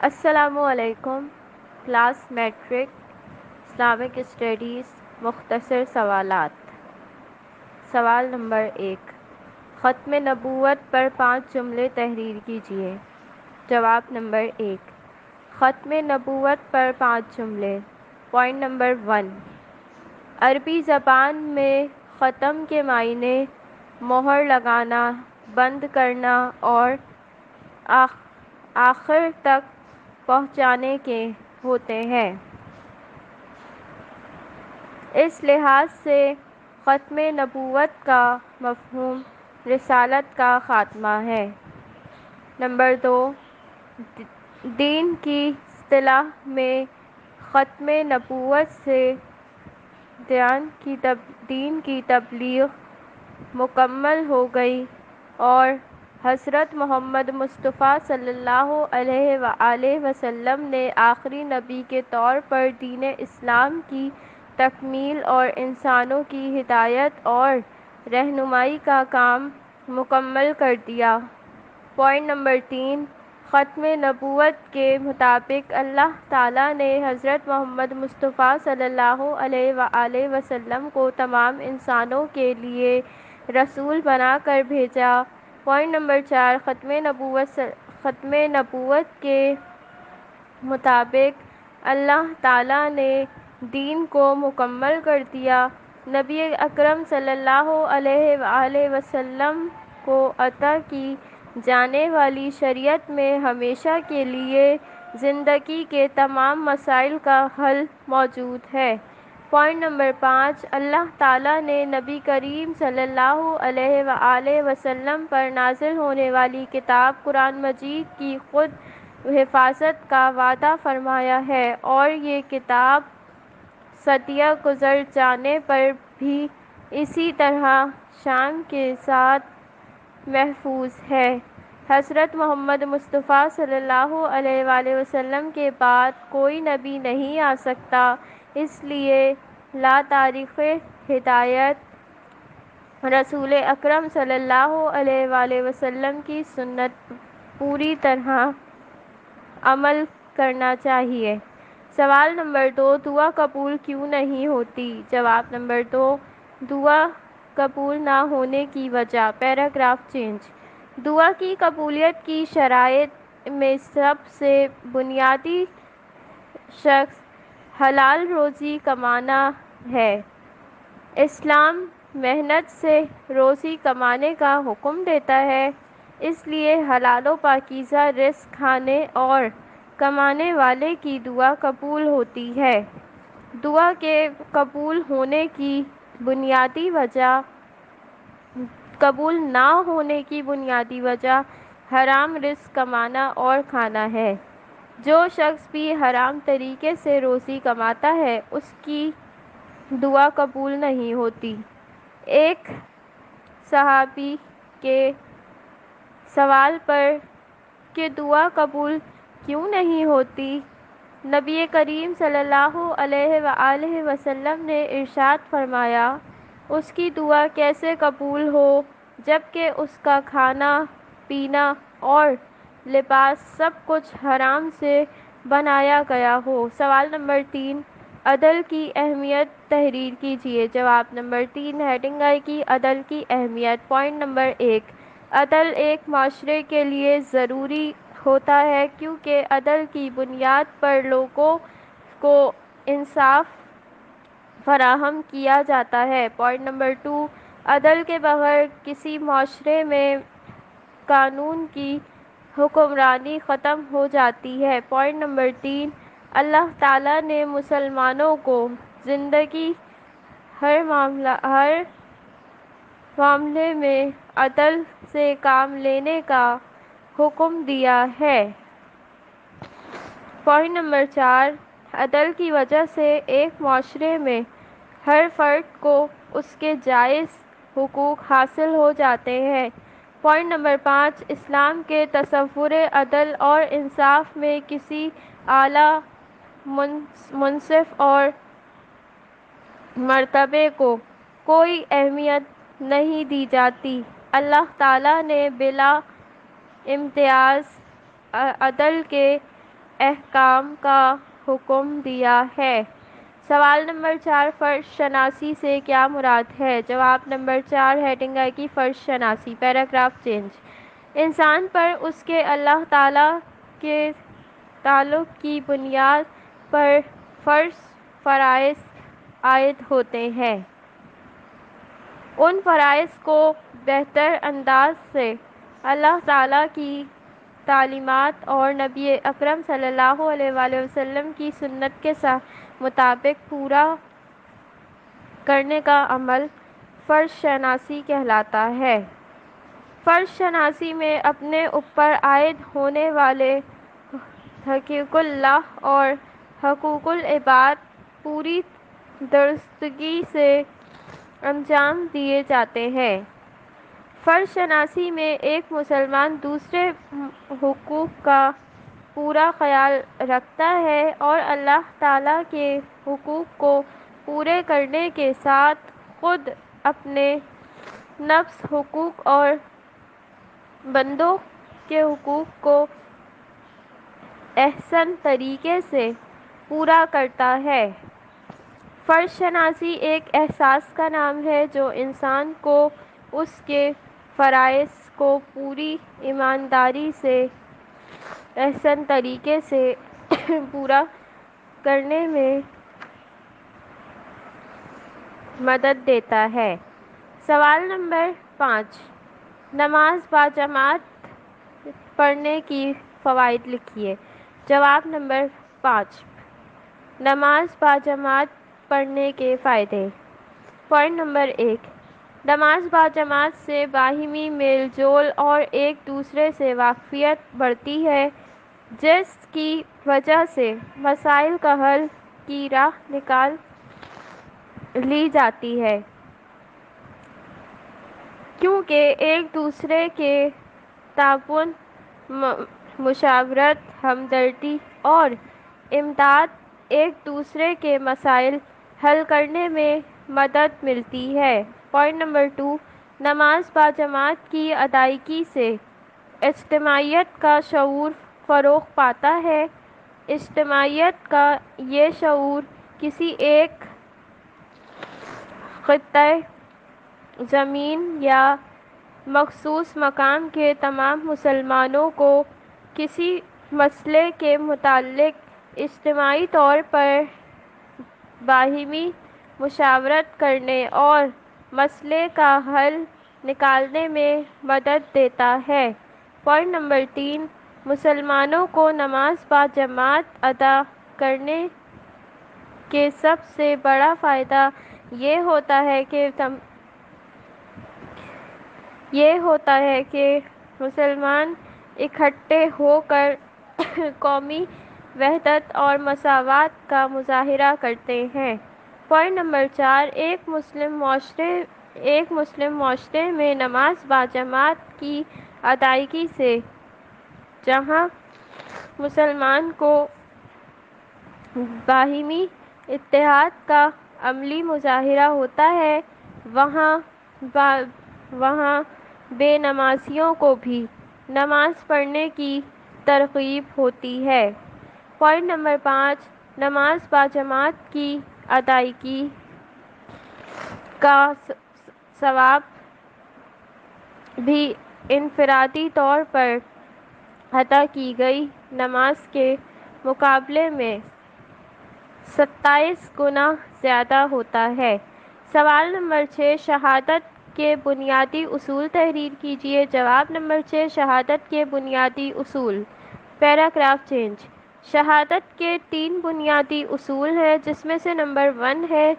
السلام علیکم class matric Islamic studies مختصر سوالات۔ سوال نمبر 1، ختم نبوت پر 5 جملے تحریر کیجیے۔ جواب نمبر 1، ختم نبوت پر 5 جملے۔ پوائنٹ نمبر 1، عربی زبان میں ختم کے معنی مہر لگانا، بند کرنا اور آخر تک پہنچانے کے ہوتے ہیں۔ اس لحاظ سے ختم نبوت کا مفہوم رسالت کا خاتمہ ہے۔ نمبر 2، دین کی اصطلاح میں ختم نبوت سے دین کی تبلیغ مکمل ہو گئی اور حضرت محمد مصطفیٰ صلی اللہ علیہ وآلہ وسلم نے آخری نبی کے طور پر دین اسلام کی تکمیل اور انسانوں کی ہدایت اور رہنمائی کا کام مکمل کر دیا۔ پوائنٹ نمبر 3، ختم نبوت کے مطابق اللہ تعالیٰ نے حضرت محمد مصطفیٰ صلی اللہ علیہ وآلہ وسلم کو تمام انسانوں کے لیے رسول بنا کر بھیجا۔ پوائنٹ نمبر 4، ختم نبوت کے مطابق اللہ تعالیٰ نے دین کو مکمل کر دیا۔ نبی اکرم صلی اللہ علیہ وآلہ وسلم کو عطا کی جانے والی شریعت میں ہمیشہ کے لیے زندگی کے تمام مسائل کا حل موجود ہے۔ پوائنٹ نمبر 5، اللہ تعالیٰ نے نبی کریم صلی اللہ علیہ وآلہ وسلم پر نازل ہونے والی کتاب قرآن مجید کی خود حفاظت کا وعدہ فرمایا ہے اور یہ کتاب صدیاں گزر جانے پر بھی اسی طرح شان کے ساتھ محفوظ ہے۔ حضرت محمد مصطفیٰ صلی اللہ علیہ وآلہ وسلم کے بعد کوئی نبی نہیں آ سکتا، اس لیے لا تاریخ ہدایت رسول اکرم صلی اللہ علیہ وآلہ وسلم کی سنت پوری طرح عمل کرنا چاہیے۔ سوال نمبر 2، دعا قبول کیوں نہیں ہوتی؟ جواب نمبر 2، دعا قبول نہ ہونے کی وجہ۔ Paragraph change. دعا کی قبولیت کی شرائط میں سب سے بنیادی شرط حلال روزی کمانا ہے۔ اسلام محنت سے روزی کمانے کا حکم دیتا ہے، اس لیے حلال و پاکیزہ رزق کھانے اور کمانے والے کی دعا قبول ہوتی ہے۔ دعا کے قبول نہ ہونے کی بنیادی وجہ حرام رزق کمانا اور کھانا ہے۔ جو شخص بھی حرام طریقے سے روزی کماتا ہے اس کی دعا قبول نہیں ہوتی۔ ایک صحابی کے سوال پر کہ دعا قبول کیوں نہیں ہوتی، نبی کریم صلی اللہ علیہ وآلہ وسلم نے ارشاد فرمایا، اس کی دعا کیسے قبول ہو جبکہ اس کا کھانا پینا اور لباس سب کچھ حرام سے بنایا گیا ہو۔ سوال نمبر 3، عدل کی اہمیت تحریر کیجیے۔ جواب نمبر 3، ہیڈنگ آئی کی عدل کی اہمیت۔ پوائنٹ نمبر 1، عدل ایک معاشرے کے لیے ضروری ہوتا ہے کیونکہ عدل کی بنیاد پر لوگوں کو انصاف فراہم کیا جاتا ہے۔ پوائنٹ نمبر 2، عدل کے بغیر کسی معاشرے میں قانون کی حکمرانی ختم ہو جاتی ہے۔ پوائنٹ نمبر 3، اللہ تعالیٰ نے مسلمانوں کو زندگی ہر معاملے میں عدل سے کام لینے کا حکم دیا ہے۔ پوائنٹ نمبر 4، عدل کی وجہ سے ایک معاشرے میں ہر فرد کو اس کے جائز حقوق حاصل ہو جاتے ہیں۔ پوائنٹ نمبر 5، اسلام کے تصور عدل اور انصاف میں کسی اعلیٰ منصف اور مرتبے کو کوئی اہمیت نہیں دی جاتی۔ اللہ تعالیٰ نے بلا امتیاز عدل کے احکام کا حکم دیا ہے۔ سوال نمبر 4، فرض شناسی سے کیا مراد ہے؟ جواب نمبر 4 ہیڈنگ ہے کہ فرض شناسی۔ Paragraph change. انسان پر اس کے اللہ تعالیٰ کے تعلق کی بنیاد پر فرائض عائد ہوتے ہیں۔ ان فرائض کو بہتر انداز سے اللہ تعالیٰ کی تعلیمات اور نبی اکرم صلی اللہ علیہ وآلہ وسلم کی سنت کے مطابق پورا کرنے کا عمل فرض شناسی کہلاتا ہے۔ فرض شناسی میں اپنے اوپر عائد ہونے والے حقوق اللہ اور حقوق العباد پوری درستگی سے انجام دیے جاتے ہیں۔ فرض شناسی میں ایک مسلمان دوسرے حقوق کا پورا خیال رکھتا ہے اور اللہ تعالیٰ کے حقوق کو پورے کرنے کے ساتھ خود اپنے نفس حقوق اور بندوں کے حقوق کو احسن طریقے سے پورا کرتا ہے۔ فرض شناسی ایک احساس کا نام ہے جو انسان کو اس کے فرائض کو پوری ایمانداری سے احسن طریقے سے پورا کرنے میں مدد دیتا ہے۔ سوال نمبر 5، نماز باجماعت پڑھنے کی فوائد لکھیے۔ جواب نمبر 5، نماز باجماعت پڑھنے کے فائدے۔ پوائنٹ نمبر 1، نماز باجماعت سے باہمی میل جول اور ایک دوسرے سے واقفیت بڑھتی ہے، جس کی وجہ سے مسائل کا حل کی راہ نکال لی جاتی ہے، کیونکہ ایک دوسرے کے تعاون، مشاورت، ہمدردی اور امداد ایک دوسرے کے مسائل حل کرنے میں مدد ملتی ہے۔ پوائنٹ نمبر 2، نماز باجماعت کی ادائیگی سے اجتماعیت کا شعور فروغ پاتا ہے۔ اجتماعیت کا یہ شعور کسی ایک خطۂ زمین یا مخصوص مقام کے تمام مسلمانوں کو کسی مسئلے کے متعلق اجتماعی طور پر باہمی مشاورت کرنے اور مسئلے کا حل نکالنے میں مدد دیتا ہے۔ پوائنٹ نمبر 3، مسلمانوں کو نماز باجماعت ادا کرنے کے سب سے بڑا فائدہ یہ ہوتا ہے کہ مسلمان اکٹھے ہو کر قومی وحدت اور مساوات کا مظاہرہ کرتے ہیں۔ پوائنٹ نمبر 4، ایک مسلم معاشرے میں نماز باجماعت کی ادائیگی سے جہاں مسلمان کو باہمی اتحاد کا عملی مظاہرہ ہوتا ہے، وہاں بے نمازیوں کو بھی نماز پڑھنے کی ترغیب ہوتی ہے۔ پوائنٹ نمبر 5، نماز باجماعت کی ادائیگی کا ثواب بھی انفرادی طور پر ادا کی گئی نماز کے مقابلے میں 27 گنا زیادہ ہوتا ہے۔ سوال نمبر 6، شہادت کے بنیادی اصول تحریر کیجیے۔ جواب نمبر 6 شہادت کے بنیادی اصول۔ Paragraph change. شہادت کے 3 بنیادی اصول ہیں، جس میں سے نمبر 1 ہے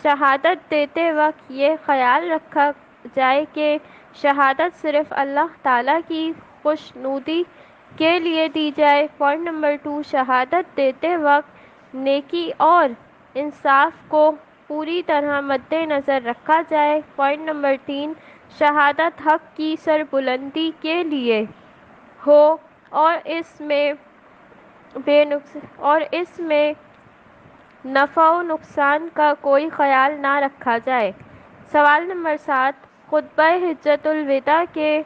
شہادت دیتے وقت یہ خیال رکھا جائے کہ شہادت صرف اللہ تعالیٰ کی خوشنودی کے لیے دی جائے۔ پوائنٹ نمبر 2، شہادت دیتے وقت نیکی اور انصاف کو پوری طرح مد نظر رکھا جائے۔ پوائنٹ نمبر 3، شہادت حق کی سربلندی کے لیے ہو اور اس میں نفع و نقصان کا کوئی خیال نہ رکھا جائے۔ سوال نمبر 7، خطبہ حجۃ الوداع کے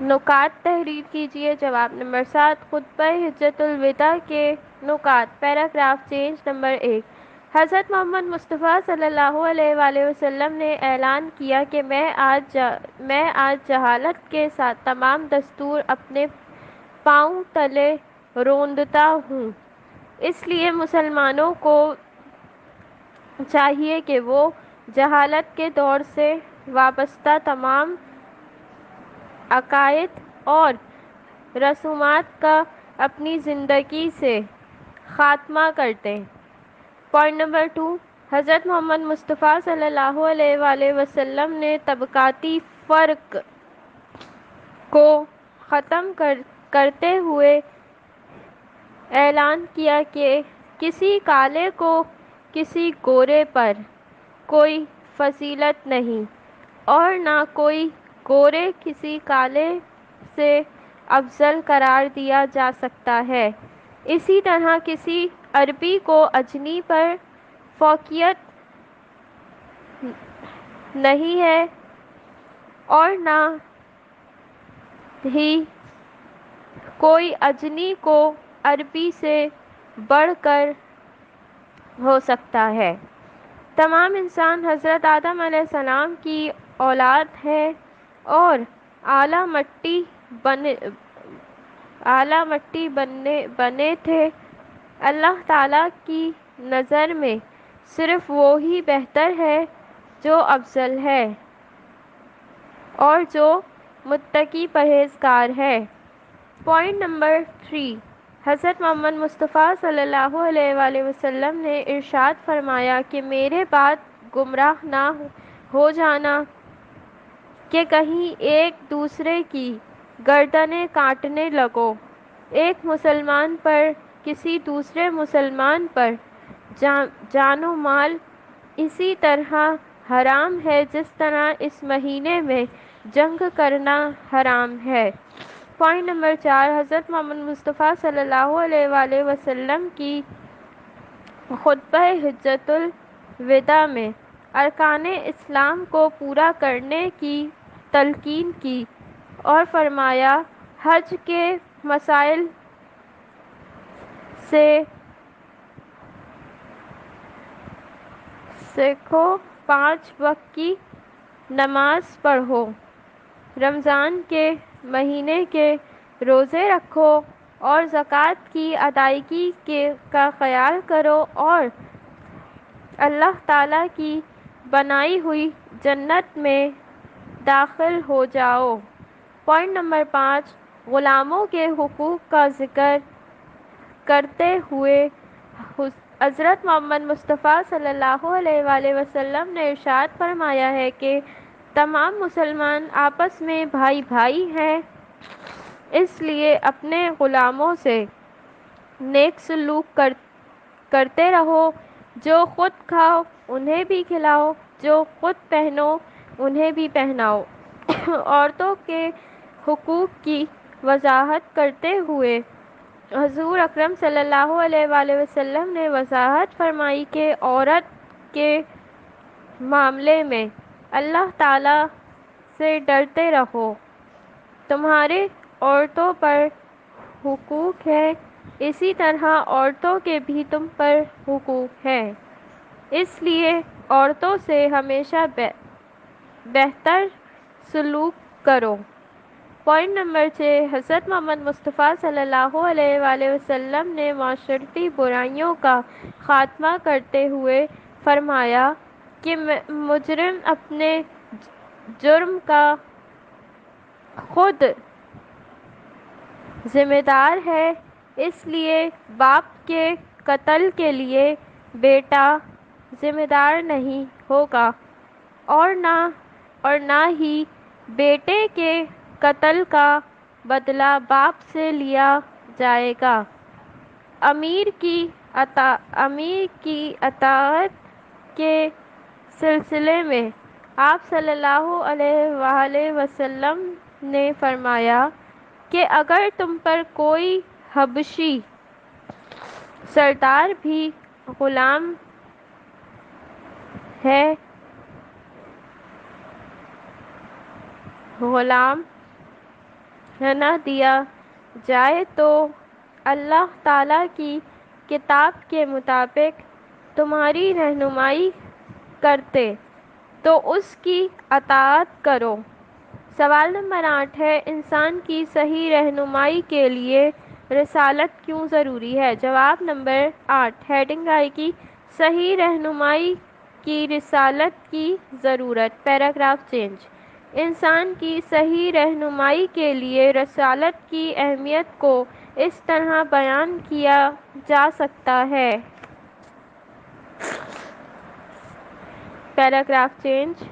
نکات تحریر کیجیے۔ جواب نمبر 7، خطبہ حجۃ الوداع کے نکات، پیراگراف چینج نمبر 1۔ حضرت محمد مصطفیٰ صلی اللہ علیہ وآلہ وسلم نے اعلان کیا کہ میں آج جہالت کے ساتھ تمام دستور اپنے پاؤں تلے روندتا ہوں۔ اس لیے مسلمانوں کو چاہیے کہ وہ جہالت کے دور سے وابستہ تمام عقائد اور رسومات کا اپنی زندگی سے خاتمہ کر دیں۔ پوائنٹ نمبر 2، حضرت محمد مصطفیٰ صلی اللہ علیہ وآلہ وسلم نے طبقاتی فرق کو ختم کرتے ہوئے اعلان کیا کہ کسی کالے کو کسی گورے پر کوئی فضیلت نہیں، اور نہ کوئی گورے کسی کالے سے افضل قرار دیا جا سکتا ہے۔ اسی طرح کسی عربی کو اجمی پر فوقیت نہیں ہے، اور نہ ہی کوئی اجمی کو عربی سے بڑھ کر ہو سکتا ہے۔ تمام انسان حضرت آدم علیہ السلام کی اولاد ہیں اور اعلیٰ مٹی بنے تھے۔ اللہ تعالیٰ کی نظر میں صرف وہی بہتر ہے جو افضل ہے اور جو متقی پرہیزگار ہے۔ پوائنٹ نمبر 3، حضرت محمد مصطفیٰ صلی اللہ علیہ وآلہ وسلم نے ارشاد فرمایا کہ میرے بعد گمراہ نہ ہو جانا کہ کہیں ایک دوسرے کی گردنیں کاٹنے لگو۔ ایک مسلمان پر کسی دوسرے مسلمان پر جان و مال اسی طرح حرام ہے جس طرح اس مہینے میں جنگ کرنا حرام ہے۔ پوائنٹ نمبر 4، حضرت محمد مصطفیٰ صلی اللہ علیہ وآلہ وسلم کی خطبہ حجۃ الوداع میں ارکان اسلام کو پورا کرنے کی تلقین کی اور فرمایا، حج کے مسائل سے سیکھو، 5 وقت کی نماز پڑھو، رمضان کے مہینے کے روزے رکھو اور زکوٰۃ کی ادائیگی کا خیال کرو اور اللہ تعالیٰ کی بنائی ہوئی جنت میں داخل ہو جاؤ۔ پوائنٹ نمبر 5، غلاموں کے حقوق کا ذکر کرتے ہوئے حضرت محمد مصطفیٰ صلی اللہ علیہ وآلہ وسلم نے ارشاد فرمایا ہے کہ تمام مسلمان آپس میں بھائی بھائی ہیں، اس لیے اپنے غلاموں سے نیک سلوک کرتے رہو۔ جو خود کھاؤ انہیں بھی کھلاؤ، جو خود پہنو انہیں بھی پہناؤ۔ عورتوں کے حقوق کی وضاحت کرتے ہوئے حضور اکرم صلی اللہ علیہ وآلہ وسلم نے وضاحت فرمائی کہ عورت کے معاملے میں اللہ تعالیٰ سے ڈرتے رہو، تمہارے عورتوں پر حقوق ہیں، اسی طرح عورتوں کے بھی تم پر حقوق ہیں، اس لیے عورتوں سے ہمیشہ بہتر سلوک کرو۔ پوائنٹ نمبر 6، حضرت محمد مصطفیٰ صلی اللہ علیہ وآلہ وسلم نے معاشرتی برائیوں کا خاتمہ کرتے ہوئے فرمایا کہ مجرم اپنے جرم کا خود ذمہ دار ہے، اس لیے باپ کے قتل کے لیے بیٹا ذمہ دار نہیں ہوگا اور نہ ہی بیٹے کے قتل کا بدلہ باپ سے لیا جائے گا۔ امیر کی اطاعت کے سلسلے میں آپ صلی اللہ علیہ وآلہ وسلم نے فرمایا کہ اگر تم پر کوئی حبشی سردار بھی غلام نہ دیا جائے تو اللہ تعالیٰ کی کتاب کے مطابق تمہاری رہنمائی کرتے تو اس کی اطاعت کرو۔ سوال نمبر 8 ہے، انسان کی صحیح رہنمائی کے لیے رسالت کیوں ضروری ہے؟ جواب نمبر 8، ہیڈنگ آئے گی صحیح رہنمائی کی رسالت کی ضرورت۔ Paragraph change. انسان کی صحیح رہنمائی کے لیے رسالت کی اہمیت کو اس طرح بیان کیا جا سکتا ہے۔ Paragraph change.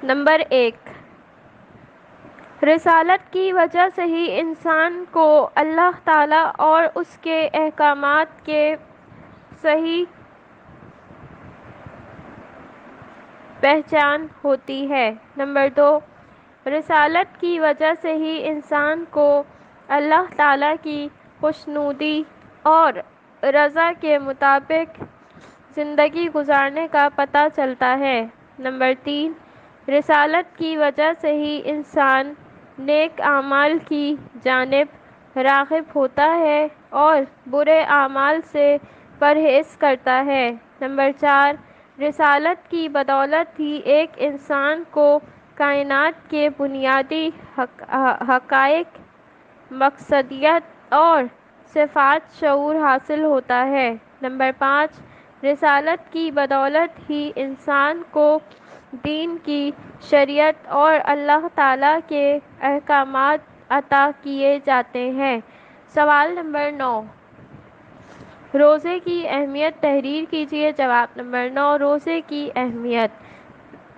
نمبر 1، رسالت کی وجہ سے ہی انسان کو اللہ تعالیٰ اور اس کے احکامات کے صحیح پہچان ہوتی ہے۔ نمبر 2، رسالت کی وجہ سے ہی انسان کو اللہ تعالیٰ کی خوشنودی اور رضا کے مطابق زندگی گزارنے کا پتہ چلتا ہے۔ نمبر 3، رسالت کی وجہ سے ہی انسان نیک اعمال کی جانب راغب ہوتا ہے اور برے اعمال سے پرہیز کرتا ہے۔ نمبر 4، رسالت کی بدولت ہی ایک انسان کو کائنات کے بنیادی حقائق، مقصدیت اور صفات شعور حاصل ہوتا ہے۔ نمبر 5، رسالت کی بدولت ہی انسان کو دین کی شریعت اور اللہ تعالیٰ کے احکامات عطا کیے جاتے ہیں۔ سوال نمبر 9، روزے کی اہمیت تحریر کیجیے۔ جواب نمبر 9، روزے کی اہمیت۔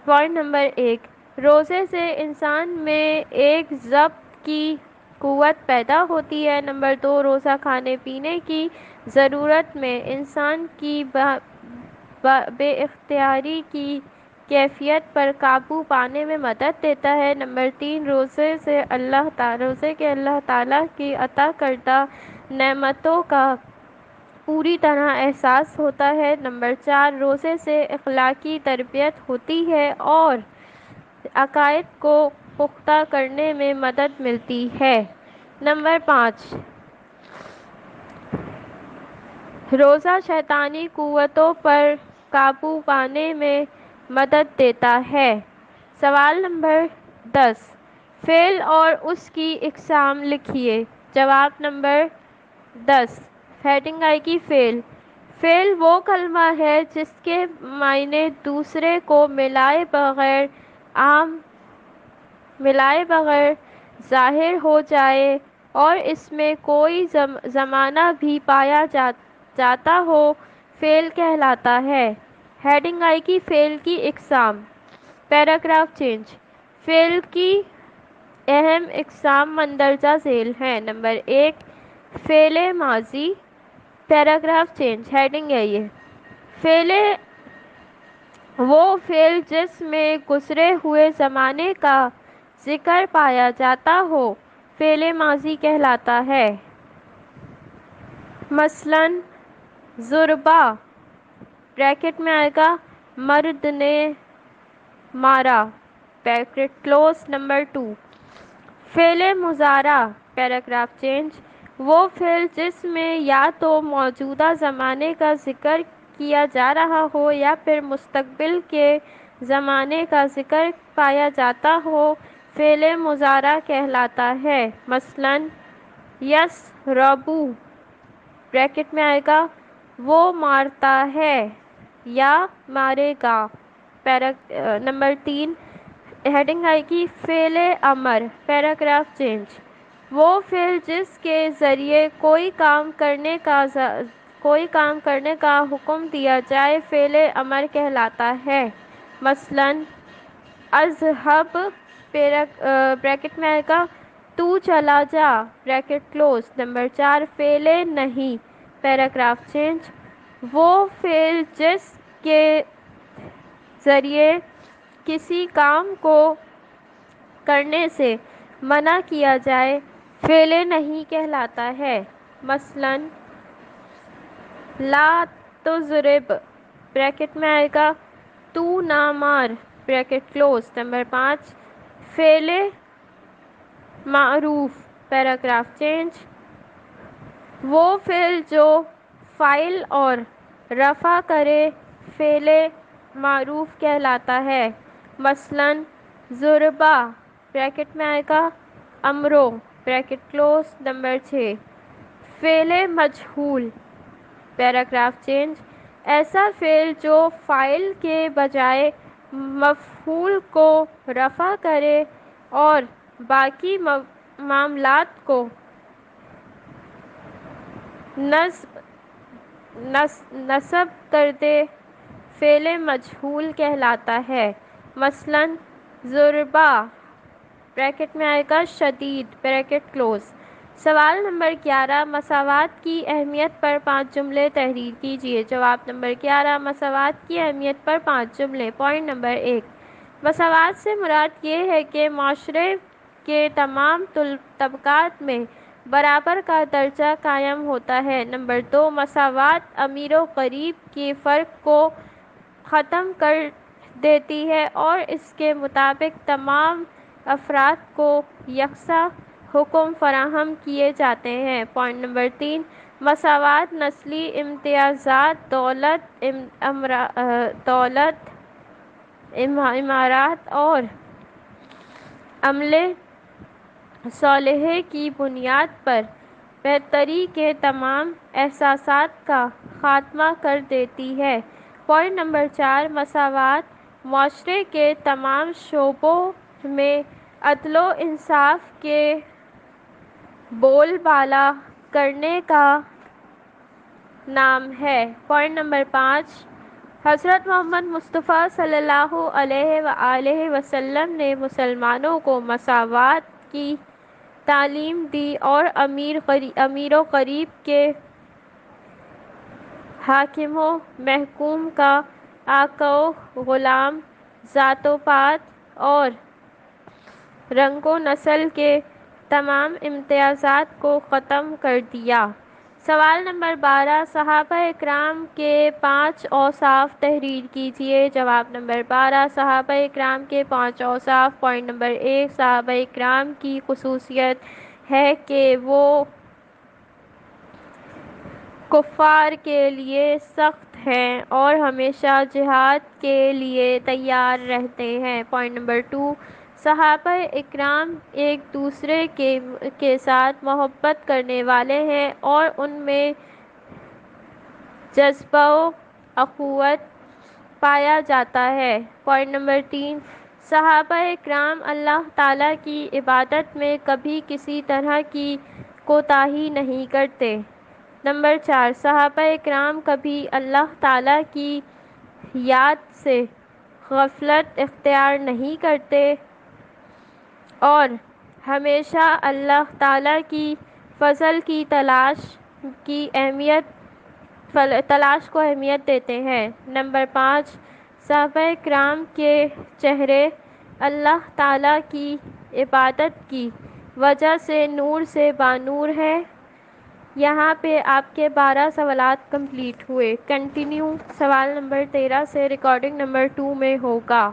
پوائنٹ نمبر 1، روزے سے انسان میں ایک ضبط کی قوت پیدا ہوتی ہے۔ نمبر 2، روزہ کھانے پینے کی ضرورت میں انسان کی بے اختیاری کی کیفیت پر قابو پانے میں مدد دیتا ہے۔ نمبر 3، روزے کے اللہ تعالیٰ کی عطا کردہ نعمتوں کا پوری طرح احساس ہوتا ہے۔ نمبر 4، روزے سے اخلاقی تربیت ہوتی ہے اور عقائد کو پختہ کرنے میں مدد ملتی ہے۔ نمبر 5، روزہ شیطانی قوتوں پر قابو پانے میں مدد دیتا ہے۔ سوال نمبر 10، فعل اور اس کی اقسام لکھیے۔ جواب نمبر 10، ہیڈنگ آئے گی فعل۔ فعل وہ کلمہ ہے جس کے معنی دوسرے کو ملائے بغیر ظاہر ہو جائے اور اس میں کوئی زمانہ بھی پایا جاتا ہو، فعل کہلاتا ہے۔ ہیڈنگ آئے گی فعل کی اقسام۔ Paragraph change. فعل کی اہم اقسام مندرجہ ذیل ہیں۔ نمبر 1، فعل ماضی۔ Paragraph change. ہیڈنگ ہے یہ فعل وہ فعل جس میں گزرے ہوئے زمانے کا ذکر پایا جاتا ہو، فعل ماضی کہلاتا ہے۔ مثلاً ضربا بریکٹ میں آئے گا مرد نے مارا، بریکٹ کلوز۔ نمبر 2، فعل مضارع۔ Paragraph change. وہ فعل جس میں یا تو موجودہ زمانے کا ذکر کیا جا رہا ہو یا پھر مستقبل کے زمانے کا ذکر پایا جاتا ہو، فعل مضارع کہلاتا ہے۔ مثلاً یضرب بریکٹ میں آئے گا وہ مارتا ہے یا مارے گا۔ نمبر 3، ہیڈنگ آئے گی فعل امر۔ Paragraph change. وہ فعل جس کے ذریعے کوئی کام کرنے کا حکم دیا جائے، فعل امر کہلاتا ہے۔ مثلاً اذهب بریکٹ میں آئے گا تو چلا جا، بریکٹ کلوز۔ نمبر 4، فعل نہیں۔ Paragraph change. وہ فعل جس کے ذریعے کسی کام کو کرنے سے منع کیا جائے، فعل نہیں کہلاتا ہے۔ مثلاً لا تضرب بریکٹ میں آئے گا تو نہ مار بریکٹ کلوز۔ نمبر 5 فعل معروف پیراگراف چینج، وہ فعل جو فاعل اور رفع کرے فعل معروف کہلاتا ہے۔ مثلاً ضربا بریکٹ میں آئے گا امرو بریکٹ کلوز۔ نمبر 6 فعل مجہول پیراگراف چینج، ایسا فعل جو فاعل کے بجائے مفعول کو رفع کرے اور باقی معاملات کو نصب کر دے فعل مجہول کہلاتا ہے۔ مثلاً ضربا بریکٹ میں آئے گا شدید بریکٹ کلوز۔ سوال نمبر 11 مساوات کی اہمیت پر 5 جملے تحریر کیجیے۔ جواب نمبر 11 مساوات کی اہمیت پر 5 جملے۔ پوائنٹ نمبر 1 مساوات سے مراد یہ ہے کہ معاشرے کے تمام طبقات میں برابر کا درجہ قائم ہوتا ہے۔ نمبر 2 مساوات امیر و غریب کے فرق کو ختم کر دیتی ہے اور اس کے مطابق تمام افراد کو یکساں حقوق فراہم کیے جاتے ہیں۔ پوائنٹ نمبر 3 مساوات نسلی امتیازات دولت، امارات اور عملے صالحہ کی بنیاد پر برتری کے تمام احساسات کا خاتمہ کر دیتی ہے۔ پوائنٹ نمبر 4 مساوات معاشرے کے تمام شعبوں میں عدل و انصاف کے بول بالا کرنے کا نام ہے۔ پوائنٹ نمبر 5 حضرت محمد مصطفیٰ صلی اللہ علیہ وآلہ وسلم نے مسلمانوں کو مساوات کی تعلیم دی اور امیر و غریب کے، حاکم و محکوم کا، آقا و غلام، ذات و پات اور رنگ و نسل کے تمام امتیازات کو ختم کر دیا۔ سوال نمبر 12 صحابہ اکرام کے 5 اوصاف تحریر کیجیے۔ جواب نمبر 12 صحابہ اکرام کے 5 اوصاف۔ پوائنٹ نمبر 1 صحابہ اکرام کی خصوصیت ہے کہ وہ کفار کے لیے سخت ہیں اور ہمیشہ جہاد کے لیے تیار رہتے ہیں۔ پوائنٹ نمبر 2 صحابہ اکرام ایک دوسرے کے ساتھ محبت کرنے والے ہیں اور ان میں جذبہ اخوت پایا جاتا ہے۔ پوائنٹ نمبر 3 صحابہ اکرام اللہ تعالیٰ کی عبادت میں کبھی کسی طرح کی کوتاہی نہیں کرتے۔ نمبر 4 صحابہ اکرام کبھی اللہ تعالیٰ کی یاد سے غفلت اختیار نہیں کرتے اور ہمیشہ اللہ تعالیٰ کی فضل کی تلاش کو اہمیت دیتے ہیں۔ نمبر 5 صحابہ اکرام کے چہرے اللہ تعالیٰ کی عبادت کی وجہ سے نور سے بانور ہیں۔ یہاں پہ آپ کے 12 سوالات کمپلیٹ ہوئے۔ کنٹینیو سوال نمبر 13 سے ریکارڈنگ نمبر 2 میں ہوگا۔